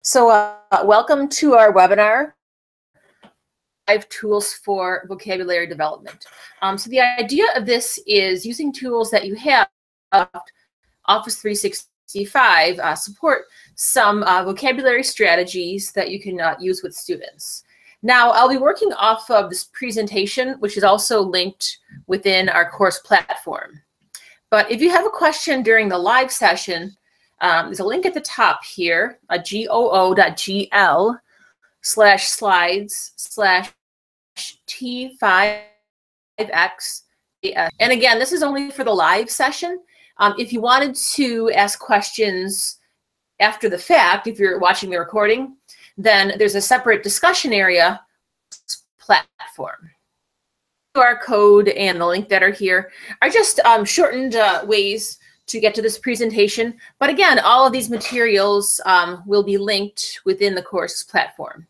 Welcome to our webinar, 5 tools for vocabulary development. So the idea of this is using tools that you have, Office 365, support some vocabulary strategies that you can use with students. Now, I'll be working off of this presentation, which is also linked within our course platform. But if you have a question during the live session, there's a link at the top here, goo.gl/slides/T5X. And again, this is only for the live session. If you wanted to ask questions after the fact, if you're watching the recording, then there's a separate discussion area platform. QR code and the link that are here are just shortened ways to get to this presentation. But again, all of these materials will be linked within the course platform.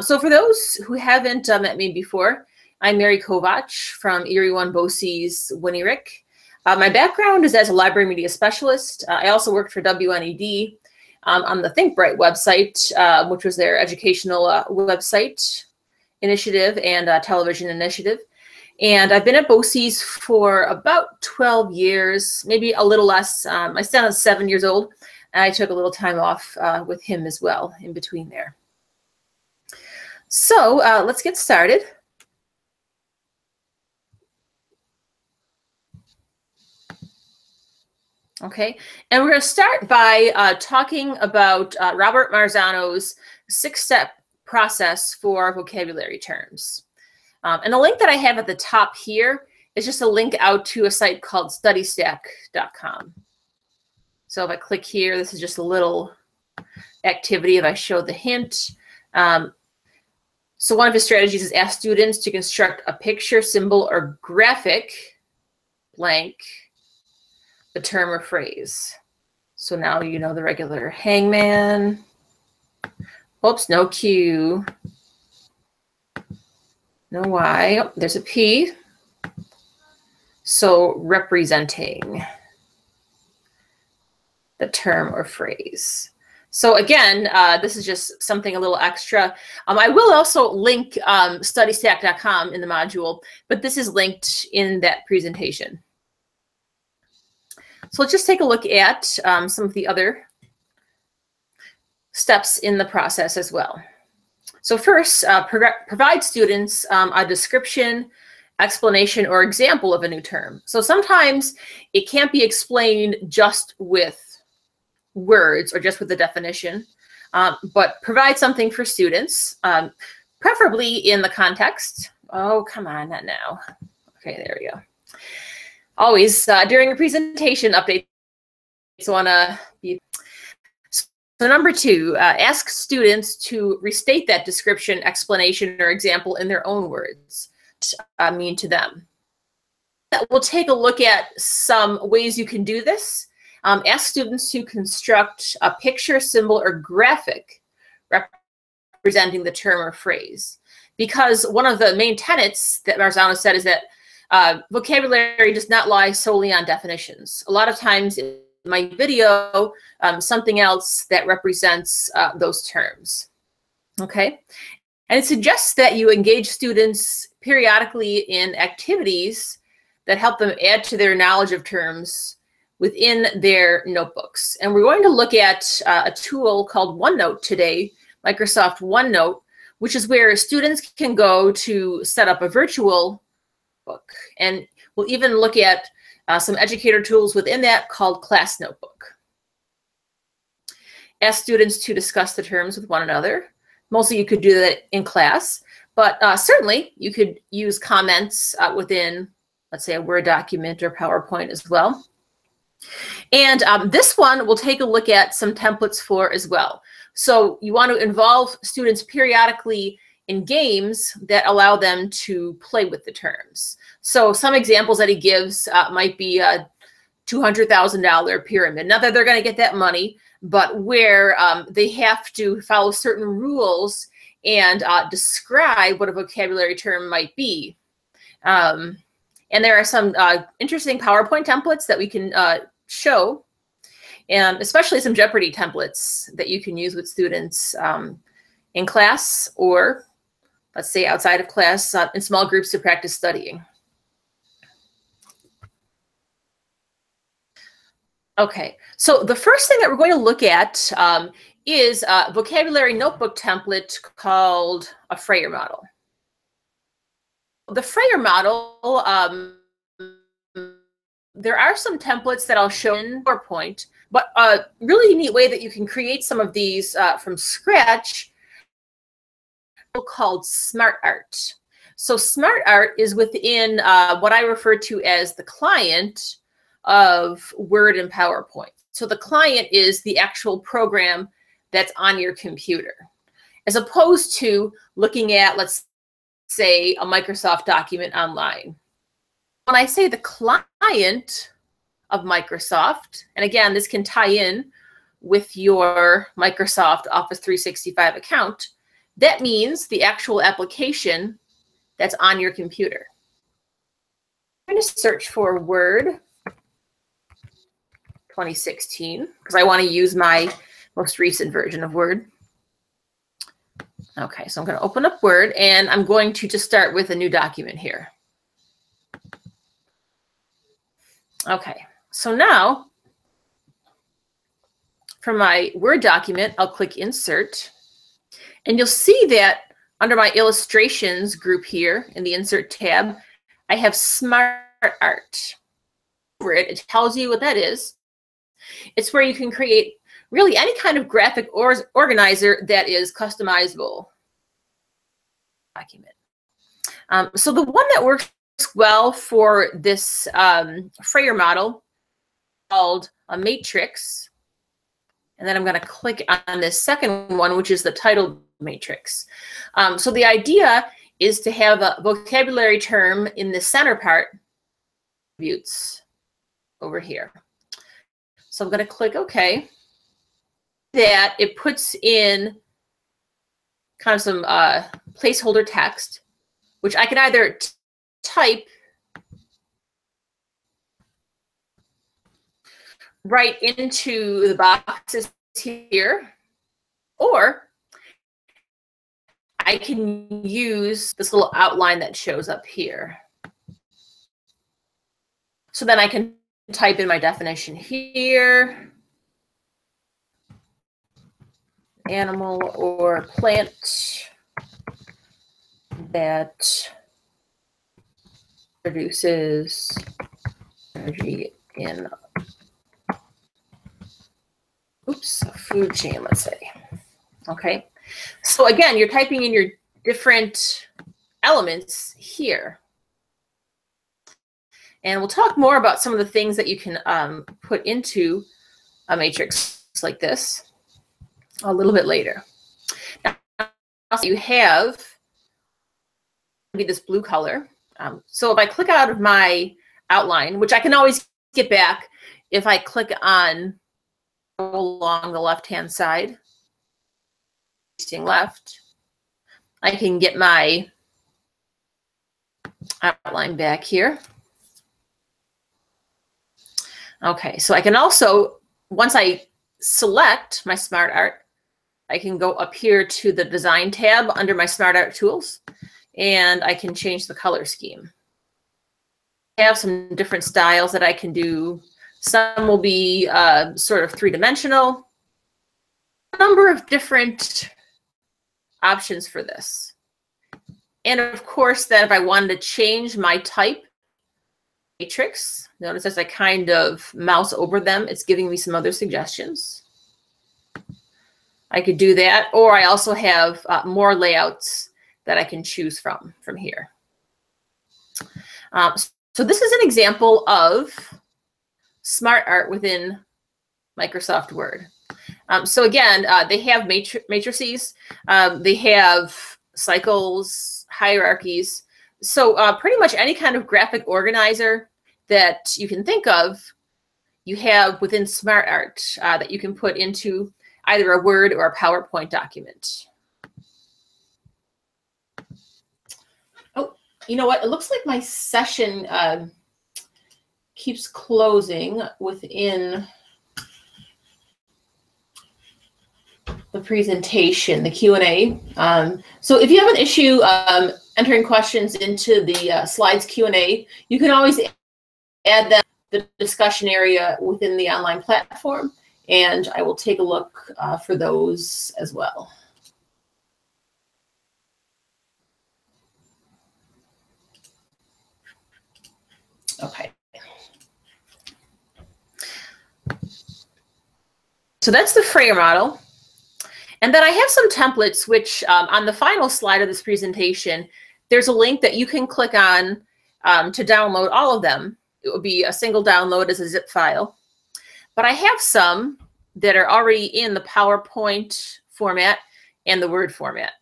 So for those who haven't met me before, I'm Mary Kovach from Erie One BOCES Winnie-Rick. My background is as a library media specialist. I also worked for WNED on the Think Bright website, which was their educational website initiative and television initiative. And I've been at BOCES for about 12 years, maybe a little less. My son is 7 years old, and I took a little time off with him as well in between there. So let's get started. Okay, and we're going to start by talking about Robert Marzano's 6-step process for vocabulary terms. And the link that I have at the top here is just a link out to a site called studystack.com. So if I click here, this is just a little activity if I show the hint. So one of his strategies is ask students to construct a picture, symbol, or graphic blank the term or phrase. So now you know the regular hangman. Oops, no Q. No Y. Oh, there's a P. So representing the term or phrase. So again, this is just something a little extra. I will also link studystack.com in the module, but this is linked in that presentation. So let's just take a look at some of the other steps in the process as well. So first, provide students a description, explanation, or example of a new term. So sometimes it can't be explained just with words or just with the definition, but provide something for students, preferably in the context. Oh, come on, not now. Okay, there we go. Always during a presentation update, so want to be. So number 2, ask students to restate that description, explanation, or example in their own words mean to them. We'll take a look at some ways you can do this. Ask students to construct a picture, symbol, or graphic representing the term or phrase. Because one of the main tenets that Marzano said is that vocabulary does not lie solely on definitions. A lot of times in my video, something else that represents those terms. Okay, and it suggests that you engage students periodically in activities that help them add to their knowledge of terms within their notebooks. And we're going to look at a tool called OneNote today, Microsoft OneNote, which is where students can go to set up a virtual book. And we'll even look at some educator tools within that called Class Notebook. Ask students to discuss the terms with one another. Mostly you could do that in class, but certainly you could use comments within, let's say, a Word document or PowerPoint as well. And this one we'll take a look at some templates for as well. So you want to involve students periodically in games that allow them to play with the terms. So some examples that he gives might be a $200,000 pyramid. Not that they're going to get that money, but where they have to follow certain rules and describe what a vocabulary term might be. And there are some interesting PowerPoint templates that we can show. and especially some Jeopardy templates that you can use with students in class, or let's say outside of class in small groups to practice studying. Okay, so the first thing that we're going to look at is a vocabulary notebook template called a Freyer model. The Freyer model, there are some templates that I'll show in PowerPoint, but a really neat way that you can create some of these from scratch called Smart Art. So Smart Art is within what I refer to as the client of Word and PowerPoint. So the client is the actual program that's on your computer, as opposed to looking at, let's say, a Microsoft document online. When I say the client of Microsoft, and again, this can tie in with your Microsoft Office 365 account, that means the actual application that's on your computer. I'm going to search for Word 2016 because I want to use my most recent version of Word. Okay, so I'm going to open up Word, and I'm going to just start with a new document here. Okay, so now for my Word document, I'll click Insert, and you'll see that under my illustrations group here in the Insert tab, I have Smart Art. Over it, it tells you what that is. It's where you can create really any kind of graphic organizer that is customizable document. So the one that works well for this Freyer model called a matrix, and then I'm going to click on this second one, which is the title matrix. So the idea is to have a vocabulary term in the center part, attributes over here. So I'm going to click OK. That it puts in kind of some placeholder text, which I can either type right into the boxes here, or I can use this little outline that shows up here. So then I can type in my definition here, animal or plant that produces energy in, a food chain, let's say. Okay, so again, you're typing in your different elements here. And we'll talk more about some of the things that you can put into a matrix like this a little bit later. Now, you have this blue color. So if I click out of my outline, which I can always get back if I click on along the left-hand side, left, I can get my outline back here. Okay, so I can also, once I select my Smart Art, I can go up here to the Design tab under my Smart Art tools, and I can change the color scheme. I have some different styles that I can do. Some will be sort of three-dimensional. A number of different options for this. And of course, that if I wanted to change my type matrix, notice as I kind of mouse over them, it's giving me some other suggestions. I could do that, or I also have more layouts that I can choose from here. So this is an example of Smart Art within Microsoft Word. So again, they have matrices, they have cycles, hierarchies. So pretty much any kind of graphic organizer that you can think of, you have within Smart Art that you can put into either a Word or a PowerPoint document. Oh, you know what? It looks like my session keeps closing within the presentation, the Q&A. So if you have an issue entering questions into the slides Q&A, you can always add them to the discussion area within the online platform, and I will take a look for those as well. Okay. So that's the Frayer model. And then I have some templates, which on the final slide of this presentation, there's a link that you can click on to download all of them. It will be a single download as a zip file. But I have some that are already in the PowerPoint format and the Word format.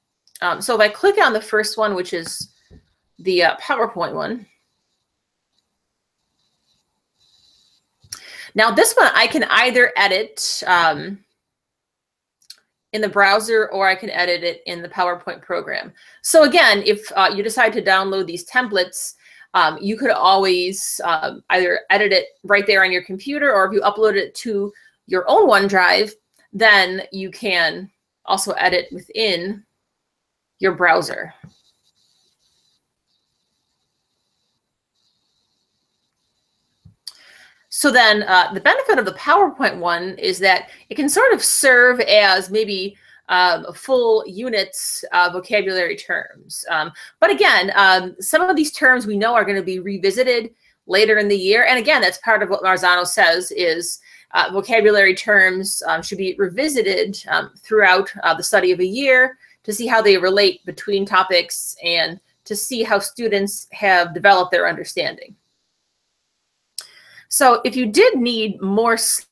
So if I click on the first one, which is the PowerPoint one. Now this one I can either edit in the browser, or I can edit it in the PowerPoint program. So again, if you decide to download these templates, you could always either edit it right there on your computer, or if you upload it to your own OneDrive, then you can also edit within your browser. So then the benefit of the PowerPoint one is that it can sort of serve as maybe full units of vocabulary terms. But again, some of these terms we know are going to be revisited later in the year. And again, that's part of what Marzano says is vocabulary terms should be revisited throughout the study of a year to see how they relate between topics and to see how students have developed their understanding. So if you did need more slides,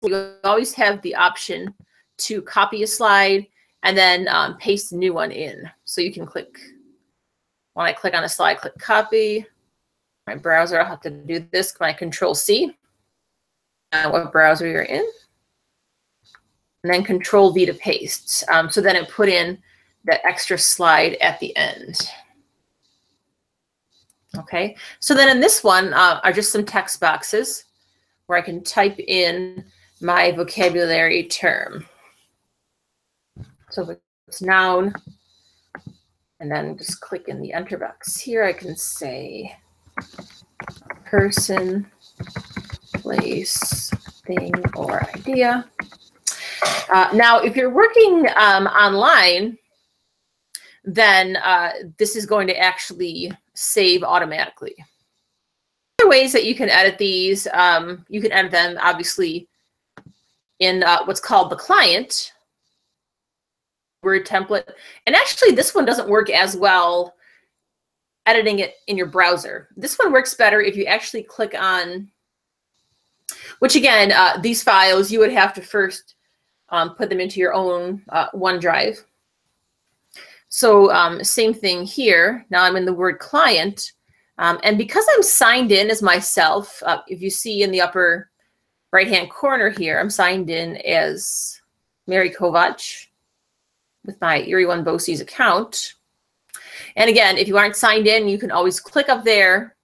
you always have the option to copy a slide and then paste a new one in. So you can click, when I click on a slide, click copy. My browser, I'll have to do this by Control-C, what browser you're in, and then Control-V to paste. So then it put in that extra slide at the end. Okay, so then in this one are just some text boxes where I can type in my vocabulary term. So if it's noun, and then just click in the enter box here, I can say person, place, thing, or idea. Now, if you're working online, then this is going to actually save automatically. Other ways that you can edit these, you can edit them obviously in what's called the client Word template. And actually this one doesn't work as well editing it in your browser. This one works better if you actually click on, which again, these files, you would have to first put them into your own OneDrive. So same thing here. Now I'm in the Word client. And because I'm signed in as myself, if you see in the upper right-hand corner here, I'm signed in as Mary Kovac with my Erie One BOCES account. And again, if you aren't signed in, you can always click up there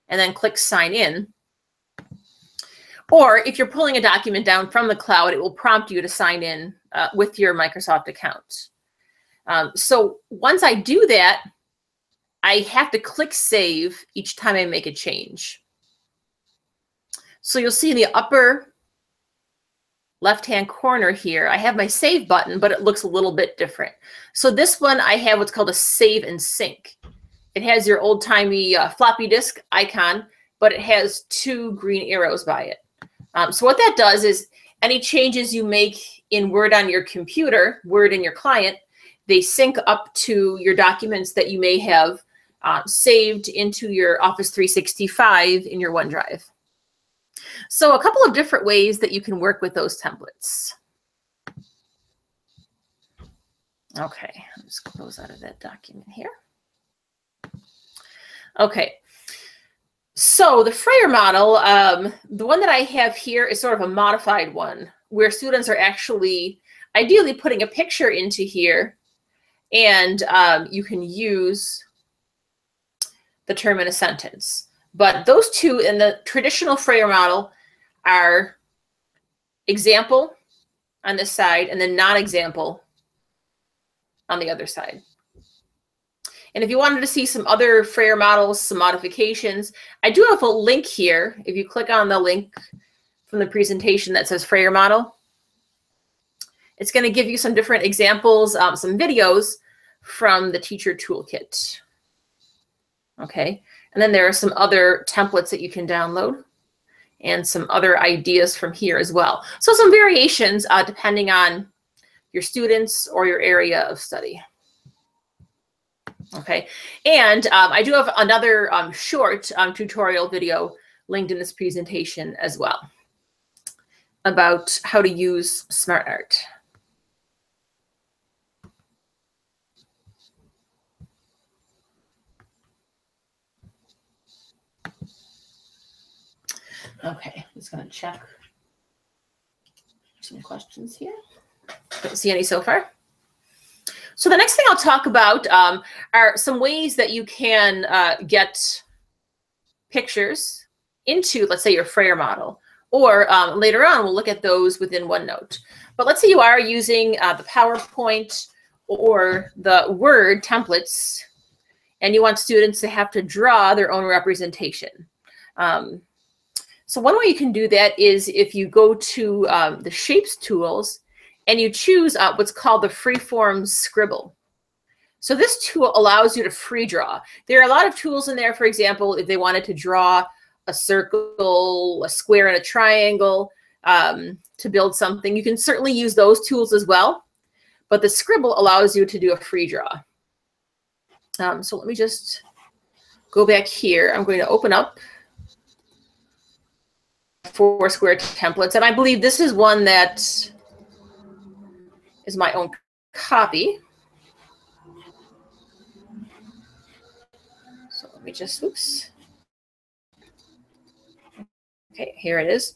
and then click sign in. Or if you're pulling a document down from the cloud, it will prompt you to sign in with your Microsoft account. So once I do that, I have to click save each time I make a change. So you'll see in the upper left-hand corner here, I have my save button, but it looks a little bit different. So this one, I have what's called a save and sync. It has your old-timey floppy disk icon, but it has two green arrows by it. So what that does is any changes you make in Word on your computer, Word in your client, they sync up to your documents that you may have saved into your Office 365 in your OneDrive. So a couple of different ways that you can work with those templates. Okay, let's close out of that document here. Okay, so the Frayer model, the one that I have here is sort of a modified one where students are actually ideally putting a picture into here, and you can use the term in a sentence. But those two in the traditional Frayer model are example on this side and then non-example on the other side. And if you wanted to see some other Frayer models, some modifications, I do have a link here. If you click on the link from the presentation that says Frayer model, it's going to give you some different examples, some videos from the teacher toolkit. Okay, and then there are some other templates that you can download and some other ideas from here as well. So some variations depending on your students or your area of study. Okay, and I do have another short tutorial video linked in this presentation as well about how to use SmartArt. Okay, I'm just going to check some questions here. Don't see any so far. So the next thing I'll talk about are some ways that you can get pictures into, let's say, your Frayer model. Or later on, we'll look at those within OneNote. But let's say you are using the PowerPoint or the Word templates, and you want students to have to draw their own representation. So one way you can do that is if you go to the Shapes tools and you choose what's called the Freeform Scribble. So this tool allows you to free draw. There are a lot of tools in there, for example, if they wanted to draw a circle, a square, and a triangle to build something, you can certainly use those tools as well. But the Scribble allows you to do a free draw. So let me just go back here. I'm going to open up Foursquare templates, and I believe this is one that is my own copy. So let me just, oops. Okay, here it is.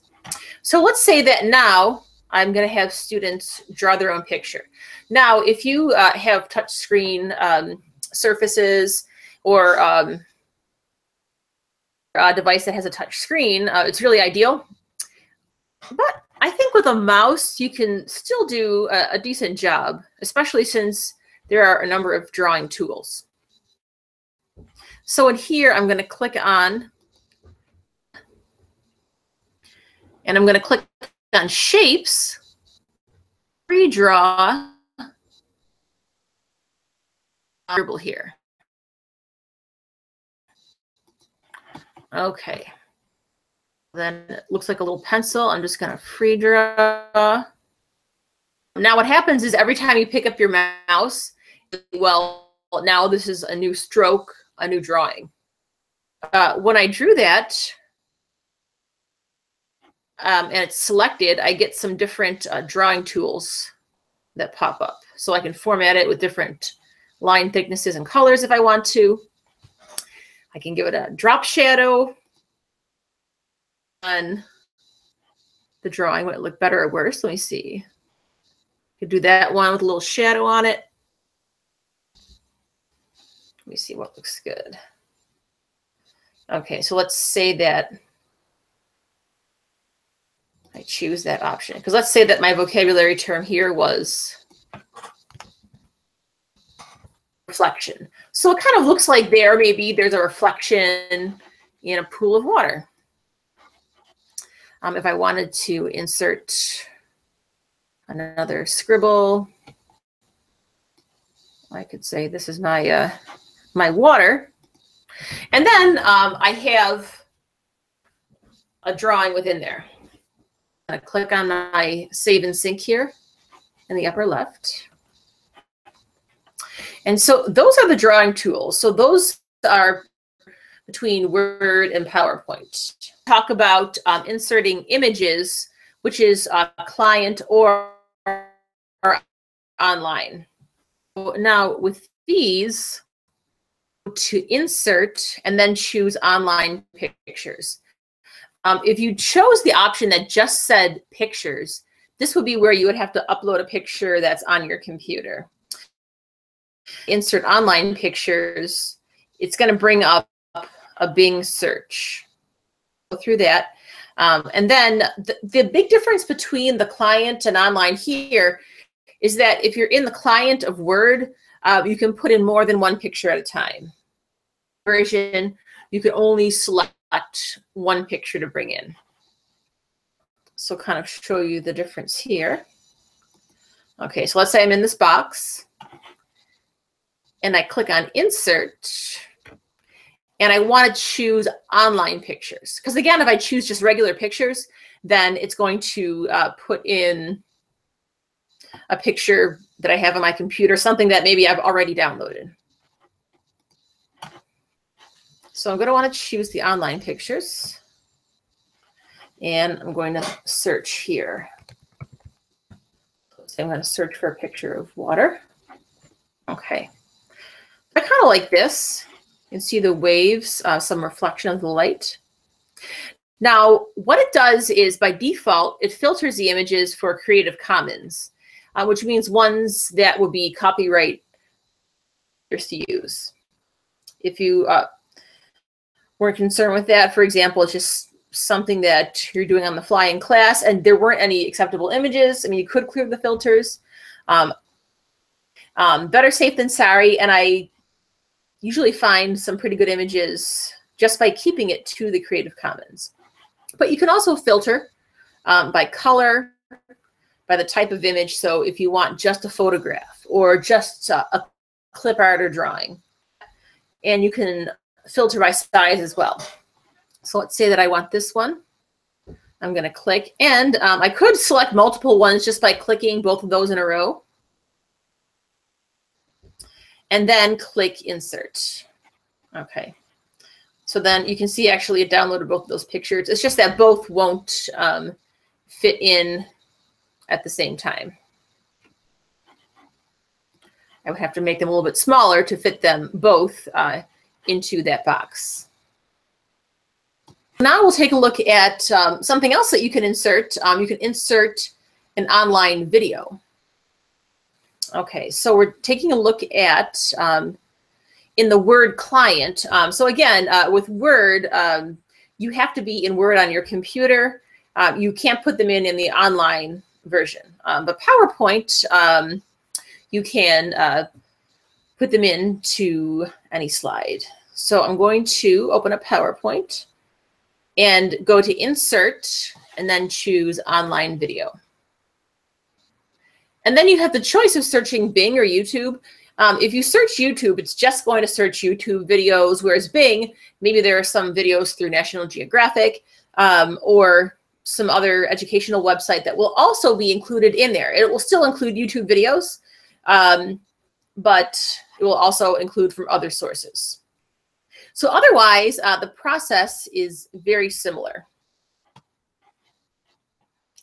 So let's say that now I'm going to have students draw their own picture. Now, if you have touch screen surfaces or a device that has a touch screen, it's really ideal. But I think with a mouse, you can still do a decent job, especially since there are a number of drawing tools. So in here, I'm going to click on, and I'm going to click on Shapes, Redraw, Scribble here. Okay. Then it looks like a little pencil. I'm just going to free draw. Now what happens is every time you pick up your mouse, well, now this is a new stroke, a new drawing. When I drew that and it's selected, I get some different drawing tools that pop up. So I can format it with different line thicknesses and colors if I want to. I can give it a drop shadow on the drawing. Would it look better or worse? Let me see. Could do that one with a little shadow on it. Let me see what looks good. Okay, so let's say that I choose that option. Because let's say that my vocabulary term here was reflection. So it kind of looks like maybe there's a reflection in a pool of water. If I wanted to insert another scribble, I could say this is my my water. And then I have a drawing within there. I'm going to click on my Save and Sync here in the upper left. And so those are the drawing tools. So those are between Word and PowerPoint. Talk about inserting images, which is client or online. So now with these, to insert and then choose online pictures. If you chose the option that just said pictures, this would be where you would have to upload a picture that's on your computer. Insert online pictures, it's going to bring up a Bing search. Go through that. And then the big difference between the client and online here is that if you're in the client of Word, you can put in more than one picture at a time. Version, you can only select one picture to bring in. So kind of show you the difference here. Okay, so let's say I'm in this box and I click on Insert and I want to choose online pictures. Because again, if I choose just regular pictures, then it's going to put in a picture that I have on my computer, something that maybe I've already downloaded. So I'm going to want to choose the online pictures. And I'm going to search here. So I'm going to search for a picture of water. Okay. I kind of like this. You can see the waves, some reflection of the light. Now, what it does is, by default, it filters the images for Creative Commons, which means ones that would be copyright to use. If you weren't concerned with that, for example, it's just something that you're doing on the fly in class and there weren't any acceptable images, I mean, you could clear the filters. Better safe than sorry, and I usually find some pretty good images just by keeping it to the Creative Commons. But you can also filter by color, by the type of image. So if you want just a photograph or just a clip art or drawing, and you can filter by size as well. So let's say that I want this one. I'm going to click, and I could select multiple ones just by clicking both of those in a row. And then click Insert. Okay. So then you can see actually it downloaded both of those pictures. It's just that both won't fit in at the same time. I would have to make them a little bit smaller to fit them both into that box. Now we'll take a look at something else that you can insert. You can insert an online video. Okay, so we're taking a look at in the Word client. So again, with Word, you have to be in Word on your computer. You can't put them in the online version. But PowerPoint, you can put them into any slide. So I'm going to open up PowerPoint and go to Insert and then choose Online Video. And then you have the choice of searching Bing or YouTube. If you search YouTube, it's just going to search YouTube videos, whereas Bing, maybe there are some videos through National Geographic or some other educational website that will also be included in there. It will still include YouTube videos, but it will also include from other sources. So otherwise, the process is very similar.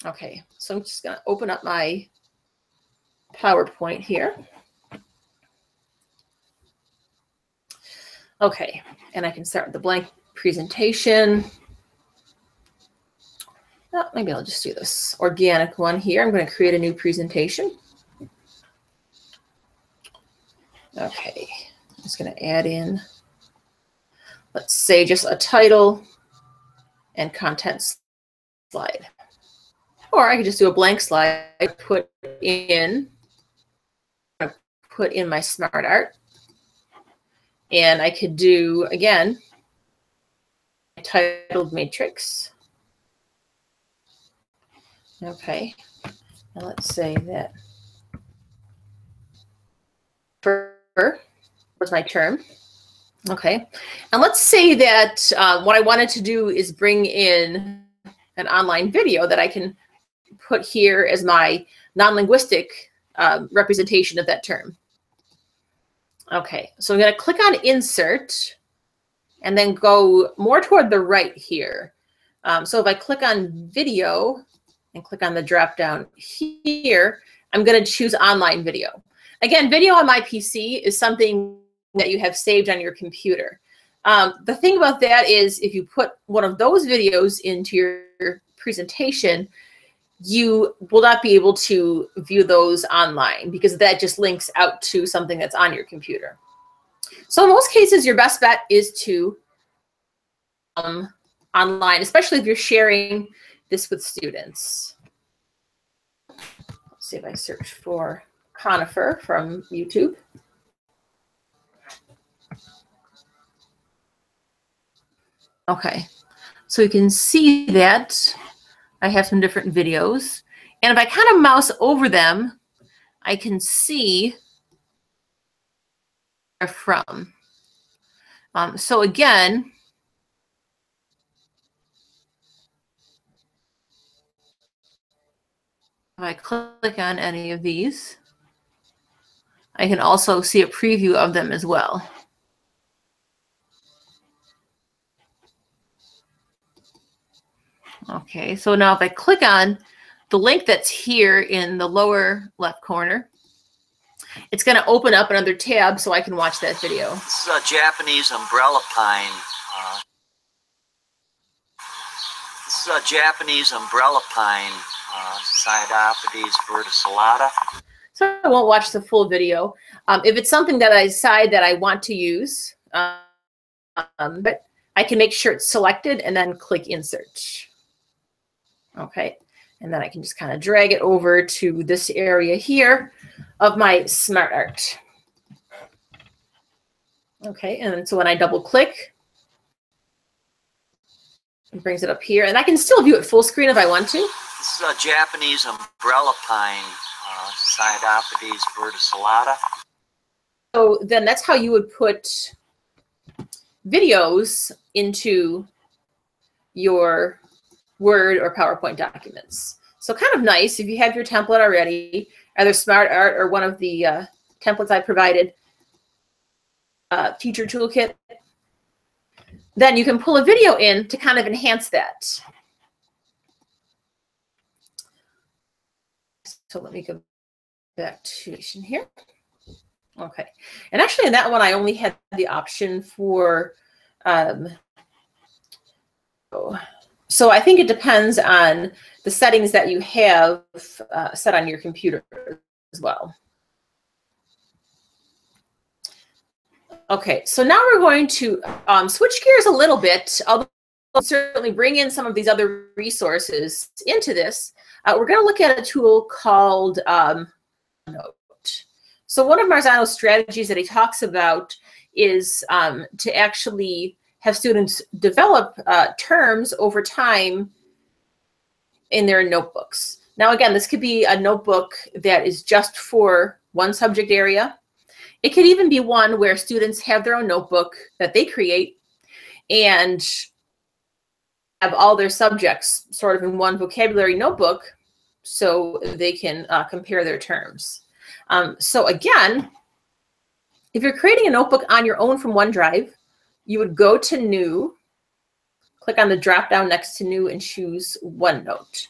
Okay, so I'm just going to open up my PowerPoint here. Okay, and I can start with the blank presentation. Oh, maybe I'll just do this organic one here. I'm going to create a new presentation. Okay, I'm just going to add in, let's say, just a title and content slide. Or I could just do a blank slide, put in my smart art. And I could do, again, titled matrix. Okay, and let's say that was my term. Okay, and let's say that what I wanted to do is bring in an online video that I can put here as my non-linguistic representation of that term. Okay, so I'm going to click on Insert and then go more toward the right here. So if I click on Video and click on the drop down here, I'm going to choose Online Video. Again, video on my PC is something that you have saved on your computer. The thing about that is if you put one of those videos into your presentation, you will not be able to view those online because that just links out to something that's on your computer. So in most cases, your best bet is to online, especially if you're sharing this with students. Let's see if I search for conifer from YouTube. Okay, so you can see that I have some different videos. And if I kind of mouse over them, I can see where they're from. So again, if I click on any of these, I can also see a preview of them as well. Okay, so now if I click on the link that's here in the lower left corner, it's going to open up another tab so I can watch that video. This is a Japanese umbrella pine. This is a Japanese umbrella pine, Cyanopodes verticillata. So I won't watch the full video. If it's something that I decide that I want to use, but I can make sure it's selected and then click Insert. Okay, and then I can just kind of drag it over to this area here of my Smart Art. Okay, and so when I double click, it brings it up here, and I can still view it full screen if I want to. This is a Japanese umbrella pine, Cyanopodes verticillata. So then that's how you would put videos into your Word or PowerPoint documents. So kind of nice if you have your template already, either Smart Art or one of the templates I provided, Teacher Toolkit, then you can pull a video in to kind of enhance that. So let me go back to here. Okay, and actually in that one I only had the option for so I think it depends on the settings that you have set on your computer as well. Okay, so now we're going to switch gears a little bit, although I'll certainly bring in some of these other resources into this. We're going to look at a tool called Note. So one of Marzano's strategies that he talks about is to actually have students develop terms over time in their notebooks. Now, again, this could be a notebook that is just for one subject area. It could even be one where students have their own notebook that they create and have all their subjects sort of in one vocabulary notebook so they can compare their terms. So again, if you're creating a notebook on your own from OneDrive, you would go to New, click on the drop down next to New and choose OneNote.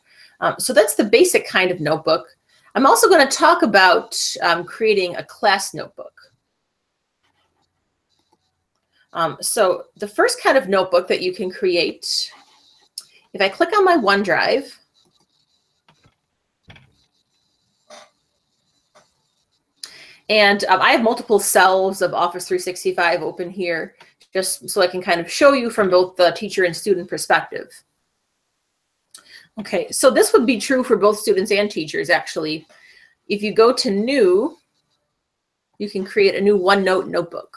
So that's the basic kind of notebook. I'm also going to talk about creating a class notebook. So the first kind of notebook that you can create, if I click on my OneDrive, and I have multiple cells of Office 365 open here, just so I can kind of show you from both the teacher and student perspective. Okay, so this would be true for both students and teachers, actually. If you go to New, you can create a new OneNote notebook.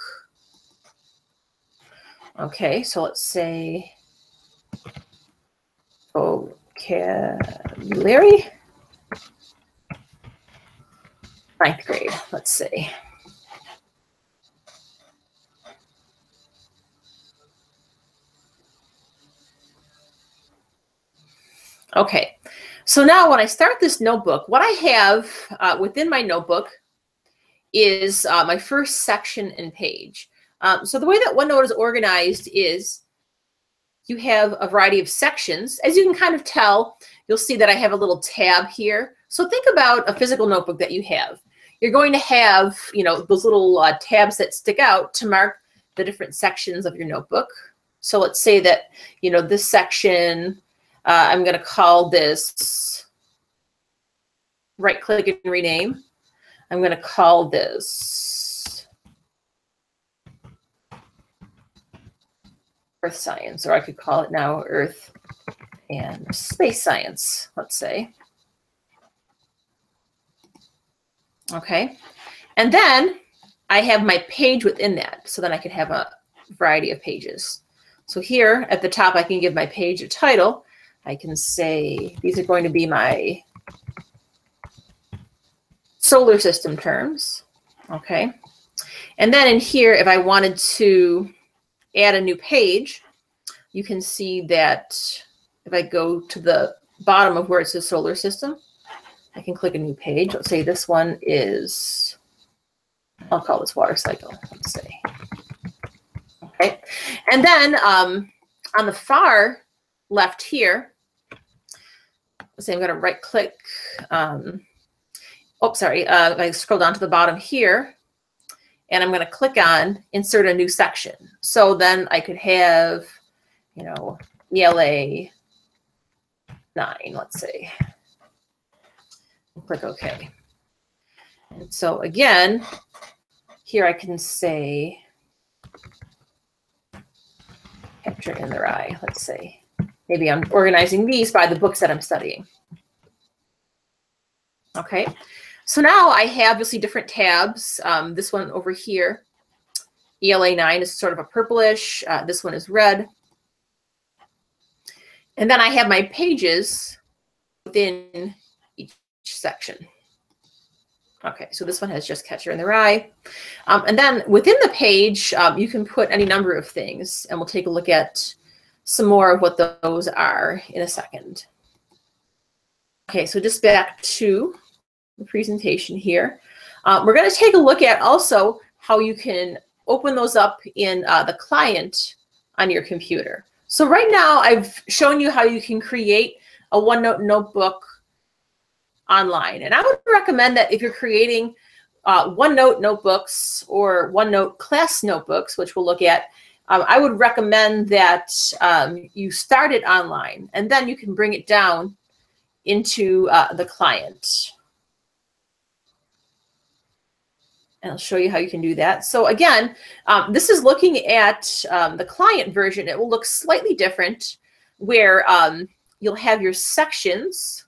Okay, so let's say vocabulary. 9th grade, let's see. Okay, so now when I start this notebook, what I have within my notebook is my first section and page. So the way that OneNote is organized is you have a variety of sections. As you can kind of tell, you'll see that I have a little tab here. So think about a physical notebook that you have. You're going to have, you know, those little tabs that stick out to mark the different sections of your notebook. So let's say that, you know, this section, I'm going to call this, right-click and rename. I'm going to call this Earth Science, or I could call it now Earth and Space Science, let's say. Okay, and then I have my page within that, so then I can have a variety of pages. So here at the top, I can give my page a title. I can say these are going to be my solar system terms. Okay, and then in here, if I wanted to add a new page, you can see that if I go to the bottom of where it says solar system, I can click a new page. Let's say this one is, I'll call this water cycle, let's say. Okay, and then on the far left here, let's say I'm going to right click. I scroll down to the bottom here, and I'm going to click on insert a new section. So then I could have, you know, ELA 9, let's say. Click OK. And so again, here I can say capture in their eye, let's say. Maybe I'm organizing these by the books that I'm studying. Okay, so now I have, you'll see different tabs. This one over here, ELA 9 is sort of a purplish. This one is red. And then I have my pages within each section. Okay, so this one has just catcher in the rye. And then within the page, you can put any number of things, and we'll take a look at some more of what those are in a second. Okay, so just back to the presentation here. We're going to take a look at also how you can open those up in the client on your computer. So right now, I've shown you how you can create a OneNote notebook online. And I would recommend that if you're creating OneNote notebooks or OneNote class notebooks, which we'll look at, I would recommend that you start it online, and then you can bring it down into the client. And I'll show you how you can do that. So again, this is looking at the client version. It will look slightly different, where you'll have your sections.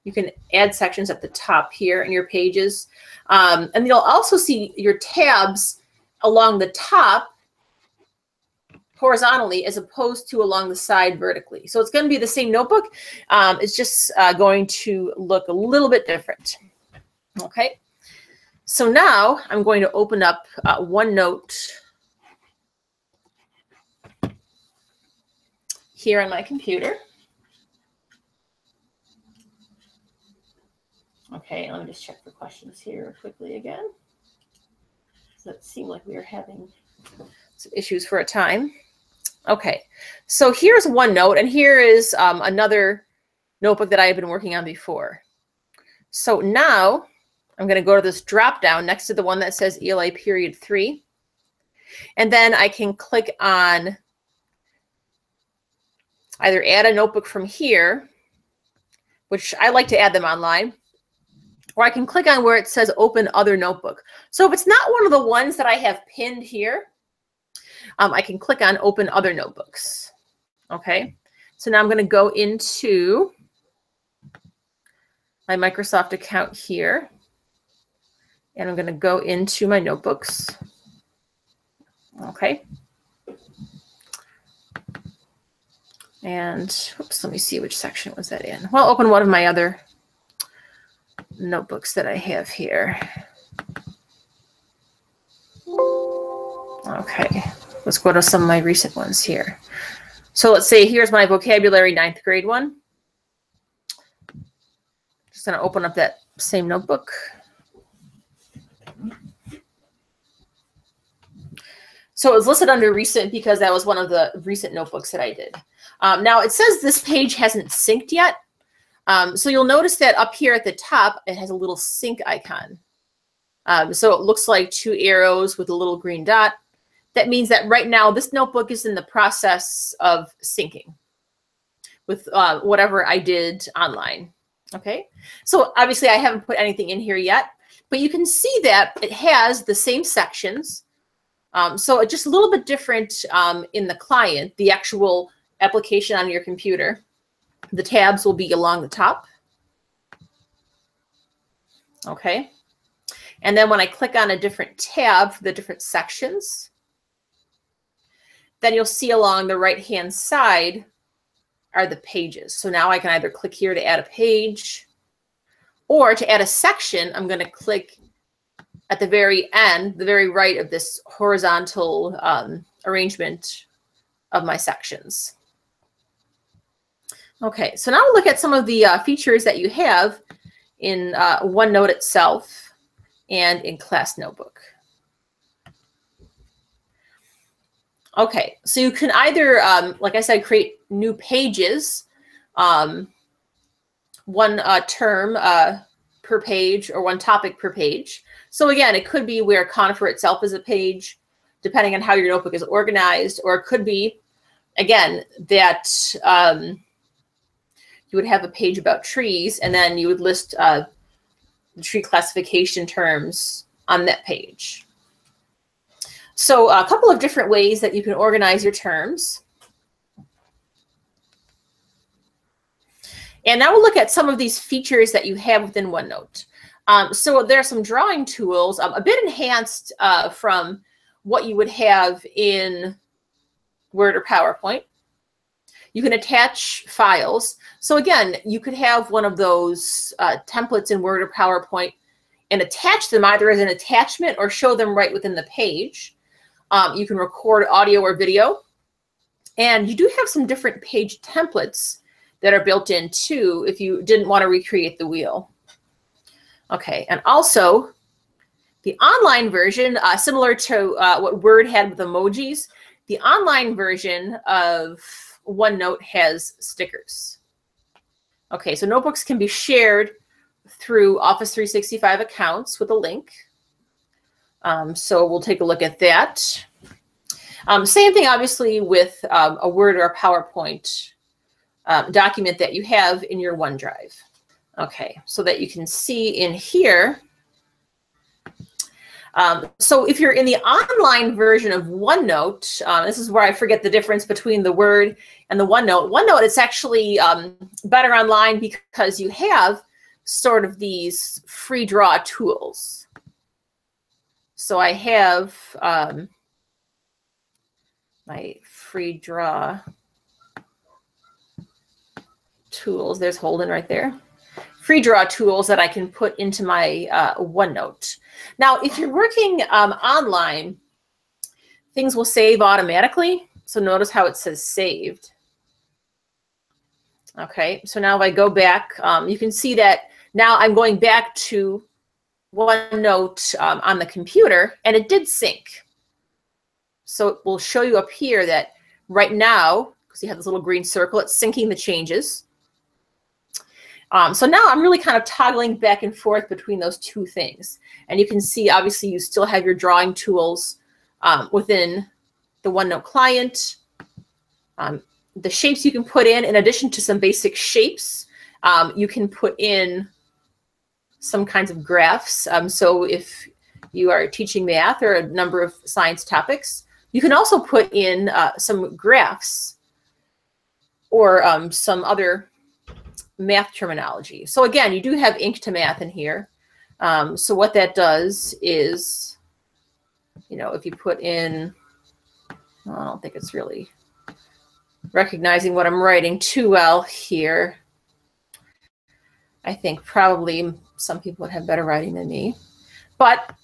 You can add sections at the top here in your pages. And you'll also see your tabs along the top horizontally as opposed to along the side vertically. So it's going to be the same notebook. It's just going to look a little bit different. Okay. So now I'm going to open up OneNote here on my computer. Okay, let me just check for questions here quickly again. Does it seem like we are having some issues for a time? Okay, so here's OneNote, and here is another notebook that I have been working on before. So now I'm going to go to this drop down next to the one that says ELA period 3. And then I can click on either add a notebook from here, which I like to add them online, or I can click on where it says open other notebook. So if it's not one of the ones that I have pinned here, I can click on open other notebooks. Okay, so now I'm going to go into my Microsoft account here. And I'm going to go into my notebooks. Okay. And oops, let me see which section was that in. Well, I'll open one of my other notebooks that I have here. Okay, let's go to some of my recent ones here. So let's say here's my vocabulary 9th grade one. Just going to open up that same notebook. So it was listed under recent because that was one of the recent notebooks that I did. Now it says this page hasn't synced yet. So you'll notice that up here at the top, it has a little sync icon. So it looks like 2 arrows with a little green dot. That means that right now this notebook is in the process of syncing with whatever I did online. Okay, so obviously I haven't put anything in here yet, but you can see that it has the same sections. So just a little bit different in the client, the actual application on your computer. The tabs will be along the top. Okay. And then when I click on a different tab for the different sections, then you'll see along the right-hand side are the pages. So now I can either click here to add a page, or to add a section, I'm going to click at the very end, the very right of this horizontal arrangement of my sections. Okay, so now we'll look at some of the features that you have in OneNote itself and in Class Notebook. Okay, so you can either, like I said, create new pages, one term per page or one topic per page. So again, it could be where Conifer itself is a page, depending on how your notebook is organized, or it could be, again, that you would have a page about trees, and then you would list the tree classification terms on that page. So a couple of different ways that you can organize your terms. And now we'll look at some of these features that you have within OneNote. So there are some drawing tools, a bit enhanced from what you would have in Word or PowerPoint. You can attach files. So again, you could have one of those templates in Word or PowerPoint and attach them either as an attachment or show them right within the page. You can record audio or video. And you do have some different page templates that are built in too if you didn't want to recreate the wheel. Okay, and also the online version, similar to what Word had with emojis, the online version of OneNote has stickers. Okay, so notebooks can be shared through Office 365 accounts with a link. So we'll take a look at that. Same thing, obviously, with a Word or a PowerPoint document that you have in your OneDrive. Okay, so that you can see in here. So if you're in the online version of OneNote, this is where I forget the difference between the Word and the OneNote. OneNote, it's actually better online because you have sort of these free draw tools. So I have my free draw tools. There's Holden right there. Free draw tools that I can put into my OneNote. Now, if you're working online, things will save automatically. So notice how it says saved. Okay, so now if I go back, you can see that now I'm going back to OneNote on the computer, and it did sync. So it will show you up here that right now, because you have this little green circle, it's syncing the changes. So now I'm really kind of toggling back and forth between those two things. And you can see, obviously, you still have your drawing tools within the OneNote client. The shapes you can put in addition to some basic shapes, you can put in some kinds of graphs. So if you are teaching math or a number of science topics, you can also put in some graphs or some other math terminology. So again, you do have ink to math in here. So what that does is, you know, if you put in, well, I don't think it's really recognizing what I'm writing too well here. I think probably some people would have better writing than me. But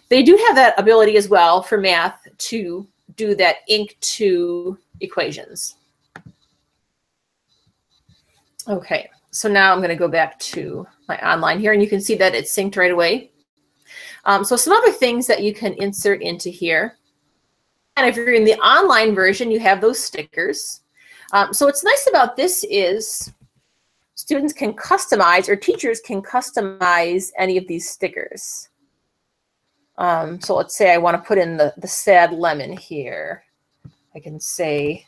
they do have that ability as well for math to do that ink to equations. Okay. So now I'm going to go back to my online here, and you can see that it's synced right away. So some other things that you can insert into here. And if you're in the online version, you have those stickers. So what's nice about this is students can customize, or teachers can customize any of these stickers. So let's say I want to put in the sad lemon here. I can say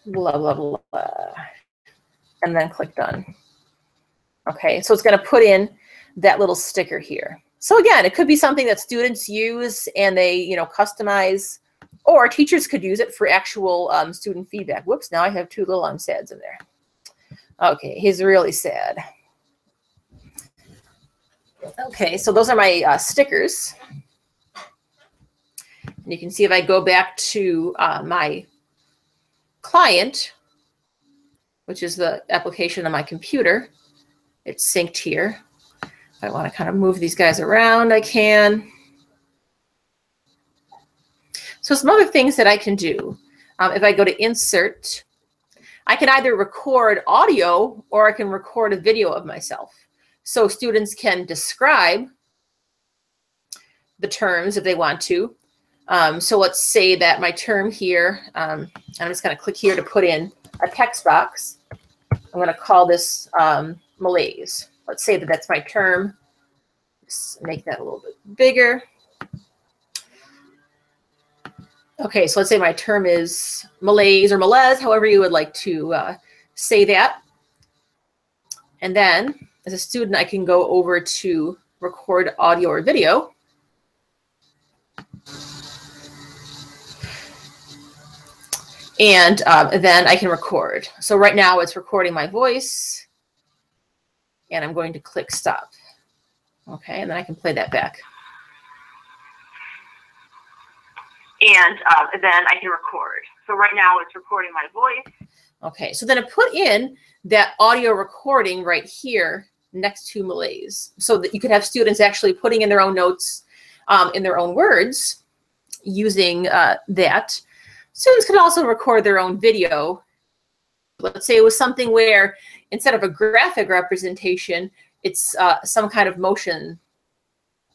blah, blah, blah, and then click done. Okay, so it's going to put in that little sticker here. So again, it could be something that students use and they, you know, customize, or teachers could use it for actual student feedback. Whoops, now I have two little I'm sads in there. Okay, he's really sad. Okay, so those are my stickers. And you can see if I go back to my client, which is the application on my computer, it's synced here. If I want to kind of move these guys around, I can. So some other things that I can do. If I go to Insert, I can either record audio or I can record a video of myself. So students can describe the terms if they want to. So let's say that my term here, I'm just going to click here to put in a text box. I'm going to call this malaise. Let's say that that's my term. Just make that a little bit bigger. Okay, so let's say my term is malaise or malaise, however you would like to say that. And then as a student, I can go over to record audio or video. And then I can record. So right now it's recording my voice. And I'm going to click stop. Okay, and then I can play that back. And then I can record. So right now it's recording my voice. Okay, so then I put in that audio recording right here next to malaise, so that you could have students actually putting in their own notes in their own words using that. Students can also record their own video. Let's say it was something where instead of a graphic representation, it's some kind of motion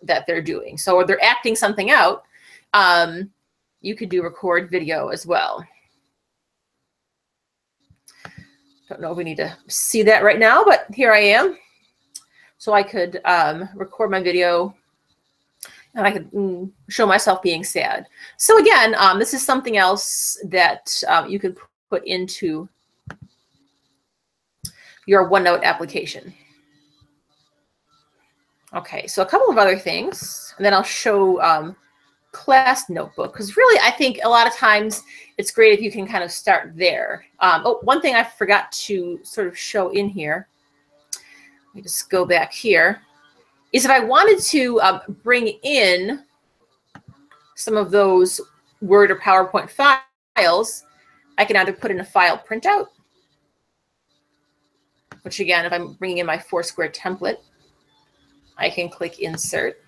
that they're doing. So or they're acting something out. You could do record video as well. Don't know if we need to see that right now, but here I am. So I could record my video and I could show myself being sad. So again, this is something else that you could put into your OneNote application. Okay, so a couple of other things, and then I'll show class notebook, because really I think a lot of times it's great if you can kind of start there. Oh, one thing I forgot to sort of show in here, let me just go back here, is if I wanted to bring in some of those Word or PowerPoint files, I can either put in a file printout, which again, if I'm bringing in my 4-square template, I can click insert.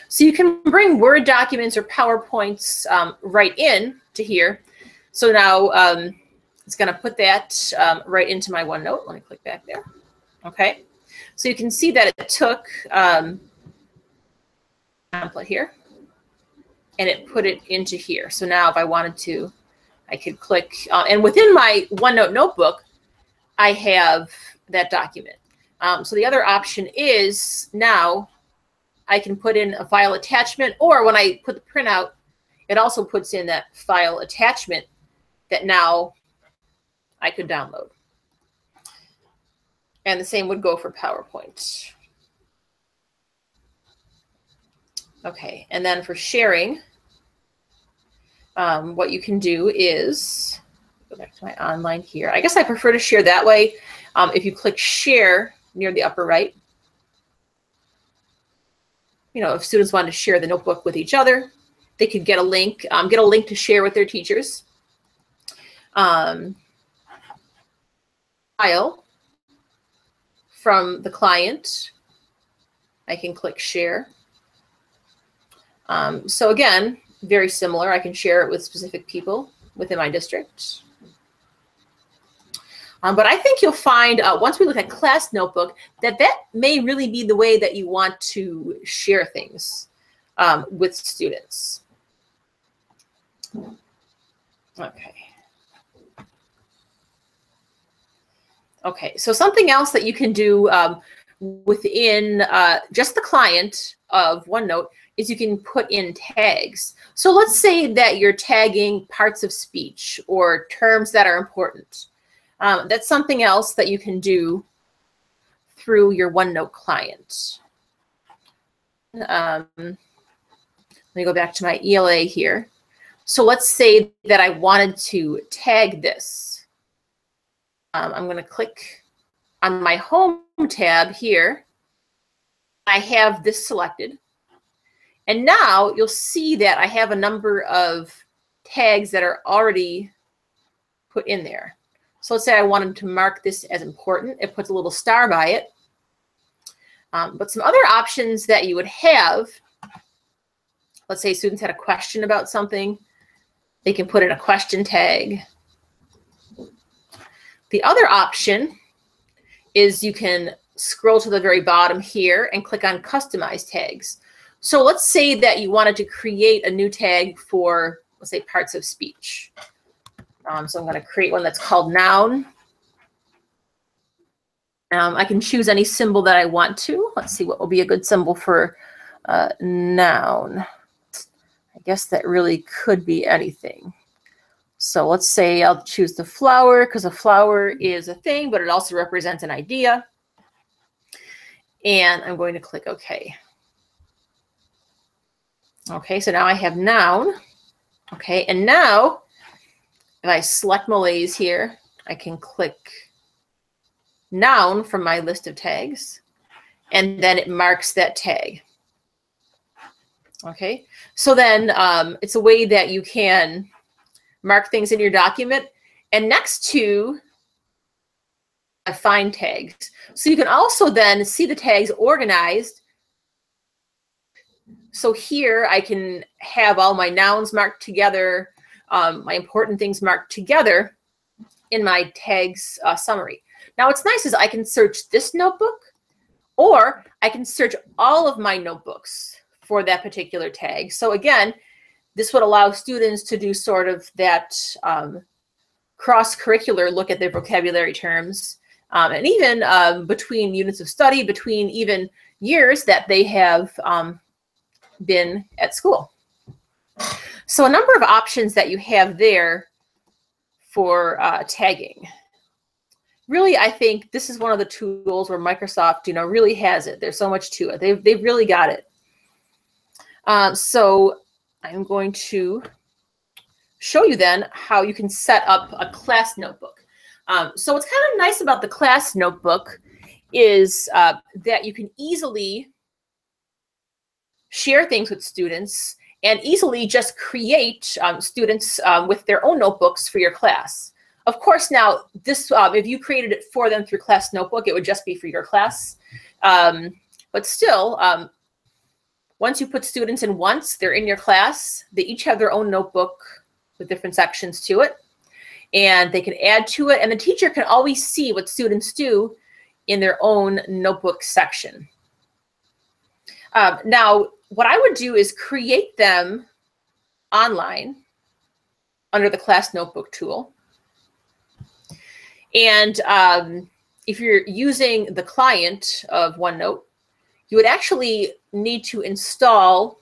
So you can bring Word documents or PowerPoints right in to here. So now it's going to put that right into my OneNote. Let me click back there. Okay. So you can see that it took template here and it put it into here. So now if I wanted to, I could click and within my OneNote notebook, I have that document. So the other option is now I can put in a file attachment, or when I put the printout, it also puts in that file attachment that now I could download. And the same would go for PowerPoint. Okay, and then for sharing, what you can do is, go back to my online here. I guess I prefer to share that way. If you click share near the upper right, you know, if students wanted to share the notebook with each other, they could get a link to share with their teachers. File from the client, I can click share. So again, very similar. I can share it with specific people within my district. But I think you'll find, once we look at class notebook, that may really be the way that you want to share things with students. Okay. Okay, so something else that you can do within just the client of OneNote is you can put in tags. So let's say that you're tagging parts of speech or terms that are important. That's something else that you can do through your OneNote client. let me go back to my ELA here. So let's say that I wanted to tag this. I'm going to click on my home tab here. I have this selected. And now you'll see that I have a number of tags that are already put in there. So let's say I wanted to mark this as important. It puts a little star by it. But some other options that you would have, let's say students had a question about something, they can put in a question tag. The other option is you can scroll to the very bottom here and click on Customize Tags. So let's say that you wanted to create a new tag for, let's say, parts of speech. So I'm going to create one that's called Noun. I can choose any symbol that I want to. Let's see what will be a good symbol for noun. I guess that really could be anything. So let's say I'll choose the flower because a flower is a thing, but it also represents an idea. And I'm going to click OK. Okay, so now I have noun. Okay, and now if I select Malaise here, I can click noun from my list of tags, and then it marks that tag. Okay, so then it's a way that you can mark things in your document, and next to find tags. So you can also then see the tags organized. So here I can have all my nouns marked together, my important things marked together in my tags summary. Now what's nice is I can search this notebook, or I can search all of my notebooks for that particular tag. So again, this would allow students to do sort of that cross-curricular look at their vocabulary terms, and even between units of study, between even years that they have been at school. So a number of options that you have there for tagging. Really, I think this is one of the tools where Microsoft, really has it. There's so much to it. They've really got it. So I'm going to show you then how you can set up a class notebook. So what's kind of nice about the class notebook is that you can easily share things with students and easily just create students with their own notebooks for your class. Of course, now this, if you created it for them through Class Notebook, it would just be for your class. But still, once you put students in once, they're in your class. They each have their own notebook with different sections to it, and they can add to it. And the teacher can always see what students do in their own notebook section. Now, what I would do is create them online under the Class Notebook tool. And if you're using the client of OneNote, you would actually need to install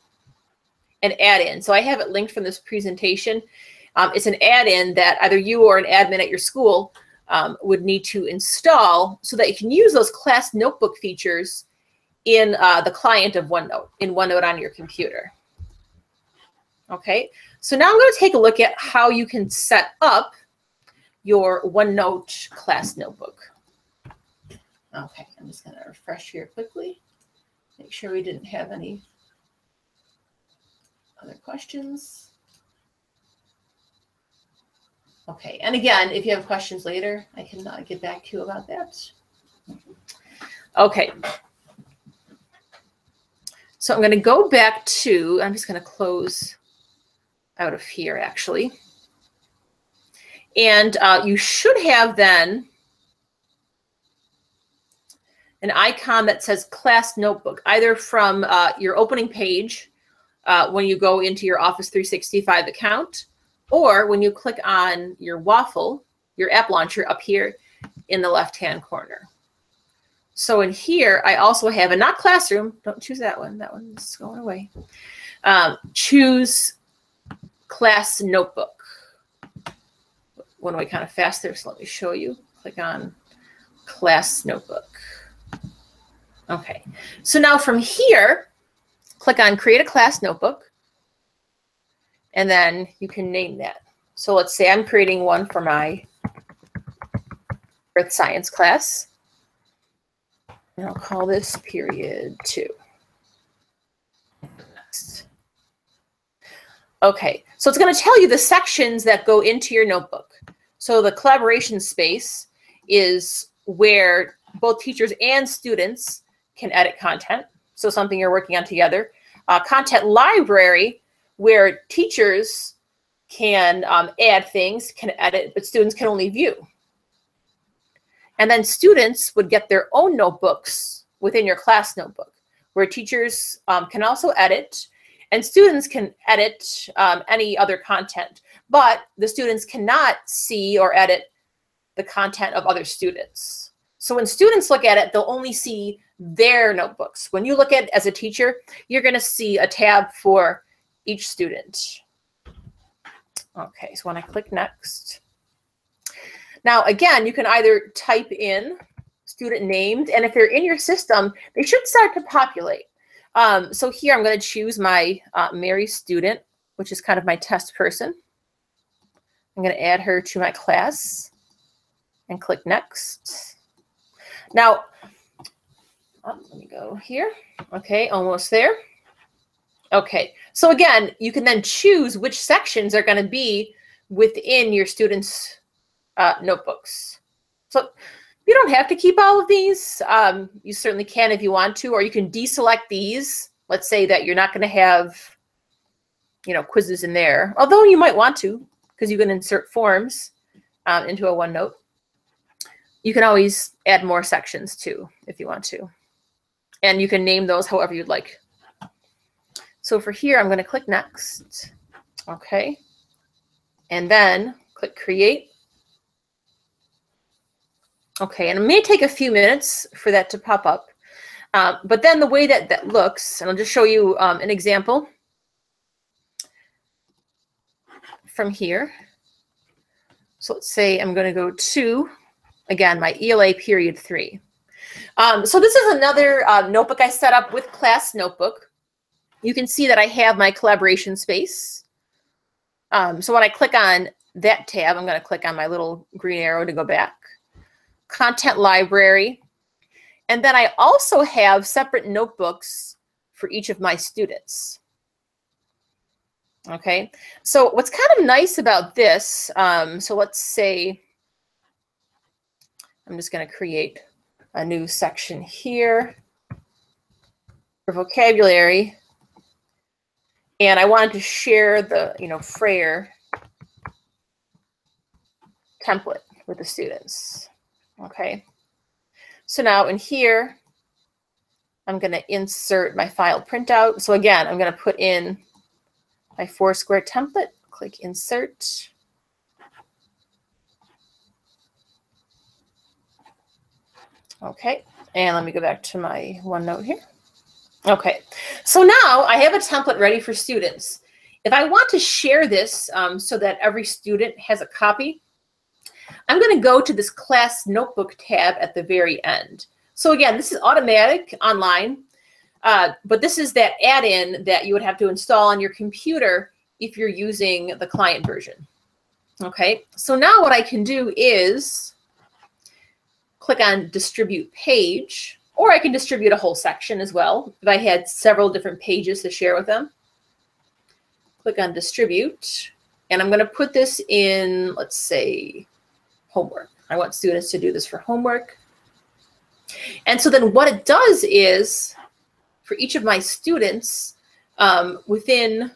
an add-in. So I have it linked from this presentation. It's an add-in that either you or an admin at your school would need to install so that you can use those class notebook features in the client of OneNote, in OneNote on your computer. Okay, so now I'm going to take a look at how you can set up your OneNote class notebook. Okay, I'm just going to refresh here quickly. Make sure we didn't have any other questions. Okay, and again, if you have questions later, I can get back to you about that. Okay. So I'm going to go back to, I'm just going to close out of here actually. And you should have then an icon that says Class Notebook, either from your opening page when you go into your Office 365 account, or when you click on your waffle, your app launcher up here in the left-hand corner. So in here, I also have a not classroom. Don't choose that one. That one's going away. Choose Class Notebook. Went away kind of fast there, so let me show you. Click on Class Notebook. Okay, so now from here, click on Create a Class Notebook, and then you can name that. So let's say I'm creating one for my Earth Science class, and I'll call this Period 2. Next. Okay, so it's going to tell you the sections that go into your notebook. So the collaboration space is where both teachers and students can edit content. So something you're working on together. Content library, where teachers can add things, can edit, but students can only view. And then students would get their own notebooks within your class notebook, where teachers can also edit, and students can edit any other content, but the students cannot see or edit the content of other students. So when students look at it, they'll only see their notebooks. When you look at it as a teacher, you're going to see a tab for each student. Okay, so when I click Next. Now, again, you can either type in student named, and if they're in your system, they should start to populate. So here I'm going to choose my Mary student, which is kind of my test person. I'm going to add her to my class and click Next. Now, let me go here. Okay, almost there. Okay, so again, you can then choose which sections are going to be within your students' notebooks. So you don't have to keep all of these. You certainly can if you want to, or you can deselect these. Let's say that you're not going to have, quizzes in there, although you might want to, because you can insert forms into a OneNote. You can always add more sections too, if you want to. And you can name those however you'd like. So for here, I'm going to click Next. Okay. And then click Create. Okay, and it may take a few minutes for that to pop up. But then the way that that looks, and I'll just show you an example from here. So let's say I'm going to go to, again, my ELA Period 3. So this is another notebook I set up with Class Notebook. You can see that I have my collaboration space. So when I click on that tab, I'm going to click on my little green arrow to go back. Content library. And then I also have separate notebooks for each of my students. Okay, so what's kind of nice about this, so let's say I'm just going to create a new section here for vocabulary. And I wanted to share the, Frayer template with the students. Okay. So now in here, I'm going to insert my file printout. So again, I'm going to put in my 4-square template, click Insert. Okay, and let me go back to my OneNote here. Okay, so now I have a template ready for students. If I want to share this so that every student has a copy, I'm going to go to this Class Notebook tab at the very end. So again, this is automatic online, but this is that add-in that you would have to install on your computer if you're using the client version. Okay, so now what I can do is click on Distribute Page, or I can distribute a whole section as well if I had several different pages to share with them. Click on Distribute, and I'm going to put this in, let's say, homework. I want students to do this for homework. And so then what it does is, for each of my students, within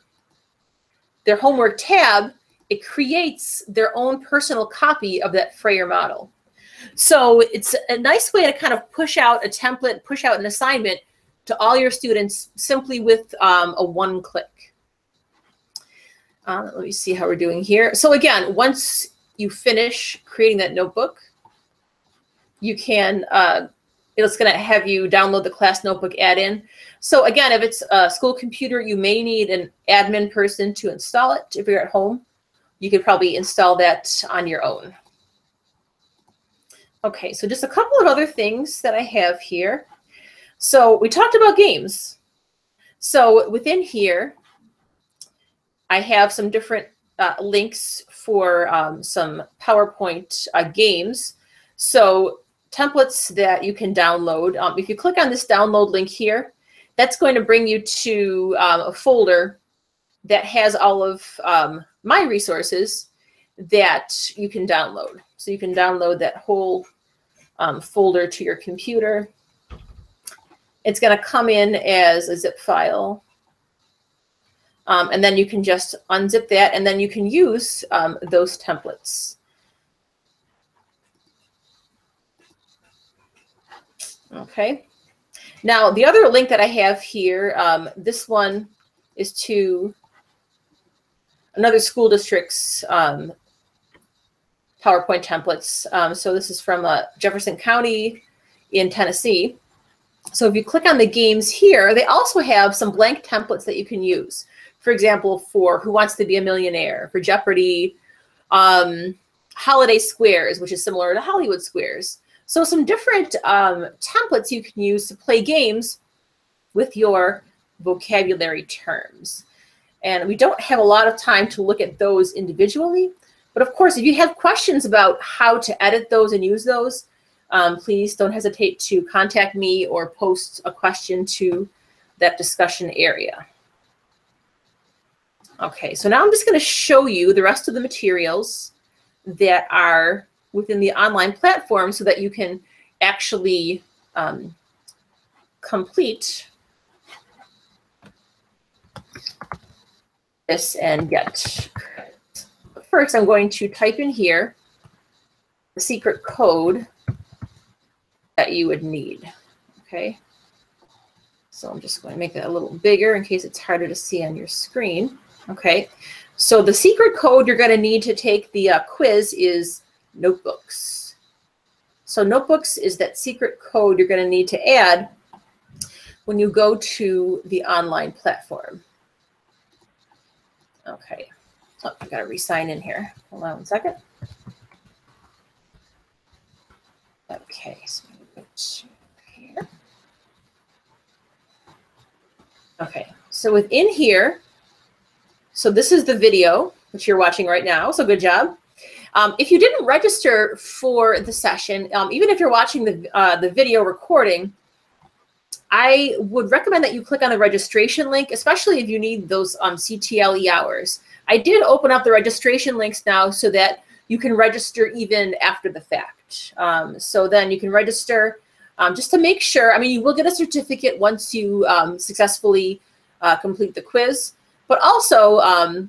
their homework tab, it creates their own personal copy of that Frayer model. So it's a nice way to kind of push out a template, push out an assignment to all your students simply with a one-click. Let me see how we're doing here. So again, once you finish creating that notebook, you can, it's going to have you download the Class Notebook add-in. So again, if it's a school computer, you may need an admin person to install it. If you're at home, you could probably install that on your own. Okay, so just a couple of other things that I have here. So we talked about games. So within here, I have some different links for some PowerPoint games. So templates that you can download. If you click on this download link here, that's going to bring you to a folder that has all of my resources that you can download. So you can download that whole folder to your computer. It's going to come in as a zip file. And then you can just unzip that, and then you can use those templates. Okay. Now, the other link that I have here, this one is to another school district's PowerPoint templates. So this is from Jefferson County in Tennessee. So if you click on the games here, they also have some blank templates that you can use. For example, for Who Wants to Be a Millionaire, for Jeopardy, Holiday Squares, which is similar to Hollywood Squares. So some different templates you can use to play games with your vocabulary terms. And we don't have a lot of time to look at those individually. But of course, if you have questions about how to edit those and use those, please don't hesitate to contact me or post a question to that discussion area. Okay, so now I'm just going to show you the rest of the materials that are within the online platform so that you can actually complete this and get credit. First, I'm going to type in here the secret code that you would need. Okay, so I'm just going to make that a little bigger in case it's harder to see on your screen. Okay, so the secret code you're going to need to take the quiz is notebooks. So notebooks is that secret code you're going to need to add when you go to the online platform. Okay, oh, I've got to re-sign in here. Hold on 1 second. Okay, so go to here. Okay, so within here, so this is the video which you're watching right now, so good job. If you didn't register for the session, even if you're watching the video recording, I would recommend that you click on the registration link, especially if you need those CTLE hours. I did open up the registration links now so that you can register even after the fact. So then you can register just to make sure. I mean, you will get a certificate once you successfully complete the quiz. But also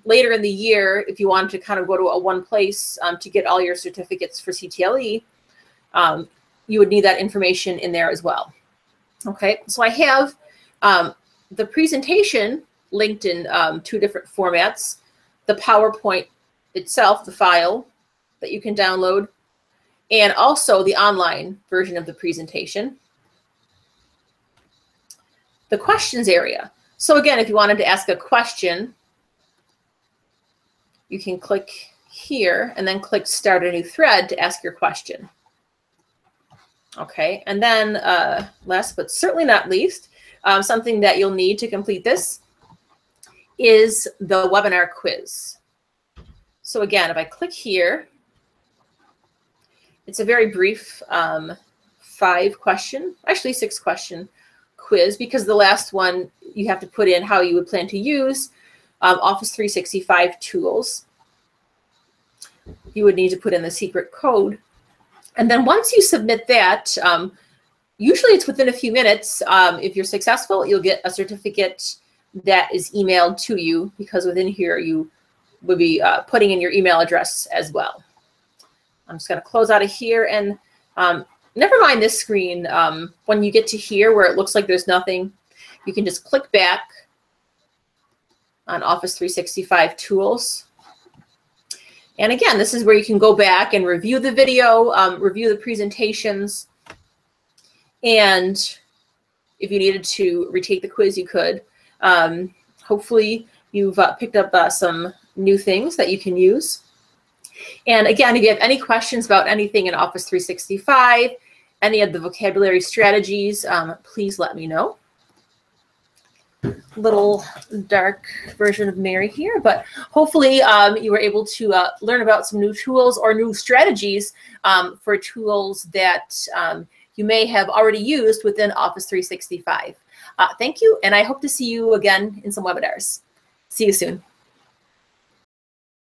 later in the year, if you wanted to kind of go to one place to get all your certificates for CTLE, you would need that information in there as well. Okay, so I have the presentation linked in 2 different formats. The PowerPoint itself, the file that you can download, and also the online version of the presentation. The questions area. So again, if you wanted to ask a question, you can click here and then click Start a New Thread to ask your question. Okay, and then last but certainly not least, something that you'll need to complete this is the webinar quiz. So again, if I click here, it's a very brief 5-question, actually 6-question quiz, because the last one you have to put in how you would plan to use Office 365 tools. You would need to put in the secret code. And then once you submit that, usually it's within a few minutes. If you're successful, you'll get a certificate that is emailed to you, because within here you would be putting in your email address as well. I'm just going to close out of here, and never mind this screen. When you get to here where it looks like there's nothing, you can just click back on Office 365 tools. And again, this is where you can go back and review the video, review the presentations, and if you needed to retake the quiz, you could. Hopefully you've picked up some new things that you can use. And again, if you have any questions about anything in Office 365, any of the vocabulary strategies, please let me know. little dark version of Mary here, but hopefully you were able to learn about some new tools or new strategies for tools that you may have already used within Office 365. Thank you, and I hope to see you again in some webinars. See you soon.